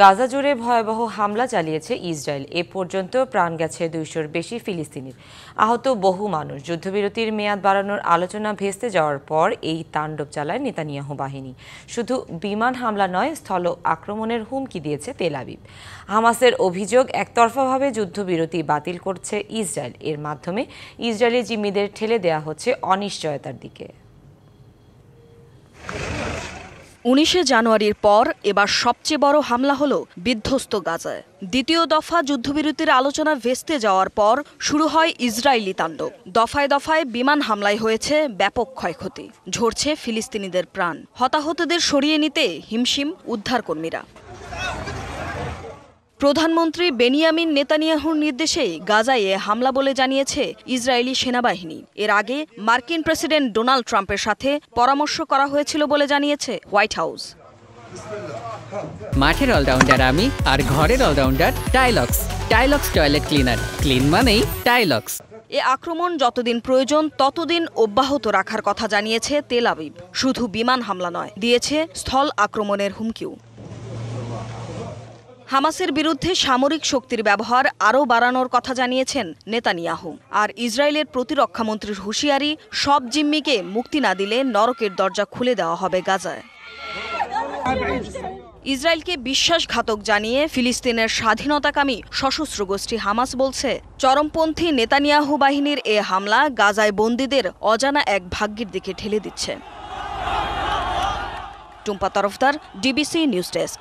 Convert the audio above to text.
গাজা জুড়ে ভয়াবহ হামলা চালিয়েছে ইসরায়েল। এ পর্যন্ত প্রাণ গেছে ২০০-র বেশি ফিলিস্তিনির, আহত বহু মানুষ। যুদ্ধবিরতির মেয়াদ বাড়ানোর আলোচনা ভেস্তে যাওয়ার পর এই তাণ্ডব চালায় নেতানিয়াহু বাহিনী। শুধু বিমান হামলা নয়, স্থল আক্রমণের হুমকি দিয়েছে তেল আবিব। হামাসের অভিযোগ, একতরফাভাবে যুদ্ধবিরতি বাতিল করছে ইসরায়েল। এর মাধ্যমে ইসরায়েলি জিম্মিদের ঠেলে দেওয়া হচ্ছে অনিশ্চয়তার দিকে। 19 জানুয়ারির পর এবার সবচেয়ে বড় হামলা হলো বিধ্বস্ত গাজায়। দ্বিতীয় দফা যুদ্ধবিরতির আলোচনা ভেস্তে যাওয়ার পর শুরু হয় ইসরায়েলি তাণ্ডব। দফায় দফায় বিমান হামলায় হয়েছে ব্যাপক ক্ষয়ক্ষতি, ঝরছে ফিলিস্তিনিদের প্রাণ। হতাহতদের সরিয়ে নিতে হিমশিম উদ্ধারকর্মীরা। প্রধানমন্ত্রী বেনিয়ামিন নেতানিয়াহুর নির্দেশেই গাজায় হামলা বলে জানিয়েছে ইসরায়েলি সেনাবাহিনী। এর আগে মার্কিন প্রেসিডেন্ট ডোনাল্ড ট্রাম্পের সাথে পরামর্শ করা হয়েছিল বলে জানিয়েছে হোয়াইট হাউস। মাঠের অলরাউন্ডার আমি, আর ঘরের all rounder Tilex. Tilex toilet cleaner, clean মানেই টাইলক্স। এ আক্রমণ যতদিন প্রয়োজন ততদিন অব্যাহত রাখার কথা জানিয়েছে তেল আবিব। শুধু বিমান হামলা নয়, দিয়েছে স্থল আক্রমণের হুমকিও। হামাসের বিরুদ্ধে সামরিক শক্তির ব্যবহার আরও বাড়ানোর কথা জানিয়েছেন নেতানিয়াহু। আর ইসরায়েলের প্রতিরক্ষামন্ত্রীর হুঁশিয়ারি, সব জিম্মিকে মুক্তি না দিলে নরকের দরজা খুলে দেওয়া হবে গাজায়। ইসরায়েলকে বিশ্বাসঘাতক জানিয়ে ফিলিস্তিনের স্বাধীনতাকামী সশস্ত্র গোষ্ঠী হামাস বলছে, চরমপন্থী নেতানিয়াহু বাহিনীর এ হামলা গাজায় বন্দীদের অজানা এক ভাগ্যের দিকে ঠেলে দিচ্ছে। Tumpa Tarafdar, DBC news desk.